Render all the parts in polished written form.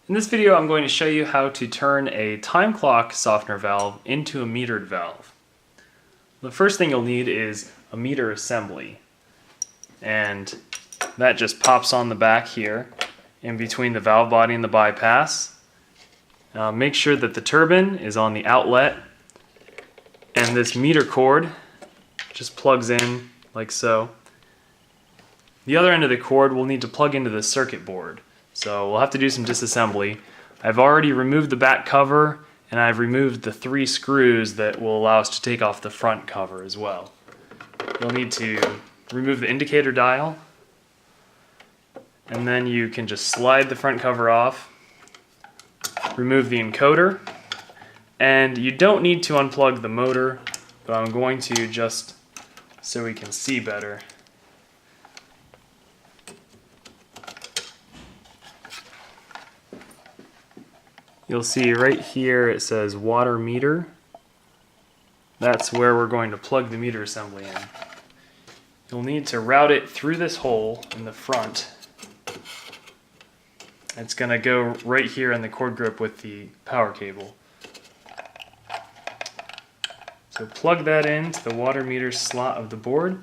In this video, I'm going to show you how to turn a time clock softener valve into a metered valve. The first thing you'll need is a meter assembly, and that just pops on the back here in between the valve body and the bypass. Make sure that the turbine is on the outlet, and this meter cord just plugs in like so. The other end of the cord will need to plug into the circuit board. So we'll have to do some disassembly. I've already removed the back cover, and I've removed the 3 screws that will allow us to take off the front cover as well. You'll need to remove the indicator dial, and then you can just slide the front cover off, remove the encoder, and you don't need to unplug the motor, but I'm going to just so we can see better. You'll see right here it says water meter. That's where we're going to plug the meter assembly in. You'll need to route it through this hole in the front. It's going to go right here in the cord grip with the power cable. So plug that into the water meter slot of the board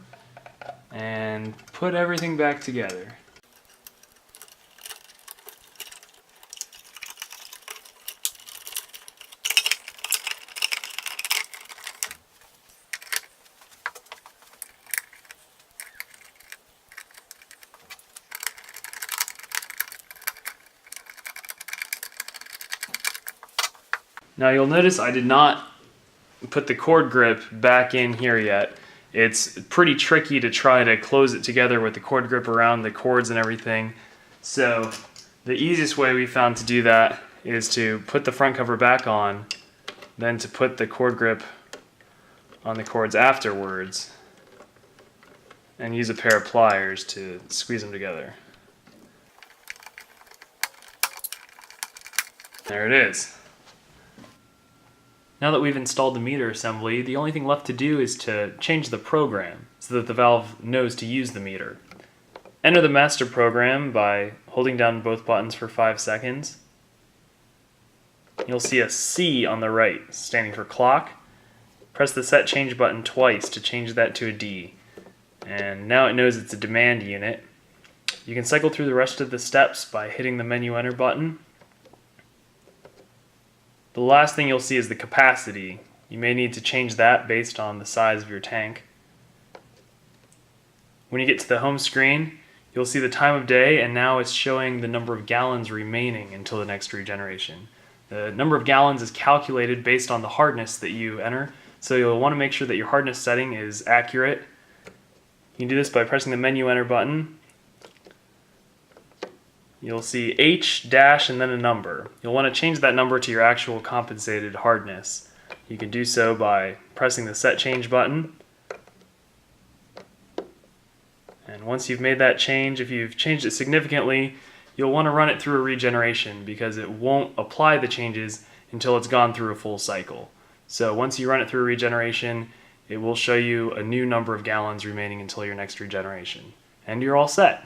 and put everything back together. Now you'll notice I did not put the cord grip back in here yet. It's pretty tricky to try to close it together with the cord grip around the cords and everything. So the easiest way we found to do that is to put the front cover back on, then to put the cord grip on the cords afterwards, and use a pair of pliers to squeeze them together. There it is. Now that we've installed the meter assembly, the only thing left to do is to change the program so that the valve knows to use the meter. Enter the master program by holding down both buttons for 5 seconds. You'll see a C on the right standing for clock. Press the set change button twice to change that to a D. And now it knows it's a demand unit. You can cycle through the rest of the steps by hitting the menu enter button. The last thing you'll see is the capacity. You may need to change that based on the size of your tank. When you get to the home screen, you'll see the time of day, and now it's showing the number of gallons remaining until the next regeneration. The number of gallons is calculated based on the hardness that you enter, so you'll want to make sure that your hardness setting is accurate. You can do this by pressing the menu enter button. You'll see H dash and then a number. You'll want to change that number to your actual compensated hardness. You can do so by pressing the set change button. And once you've made that change, if you've changed it significantly, you'll want to run it through a regeneration because it won't apply the changes until it's gone through a full cycle. So once you run it through a regeneration, it will show you a new number of gallons remaining until your next regeneration. And you're all set.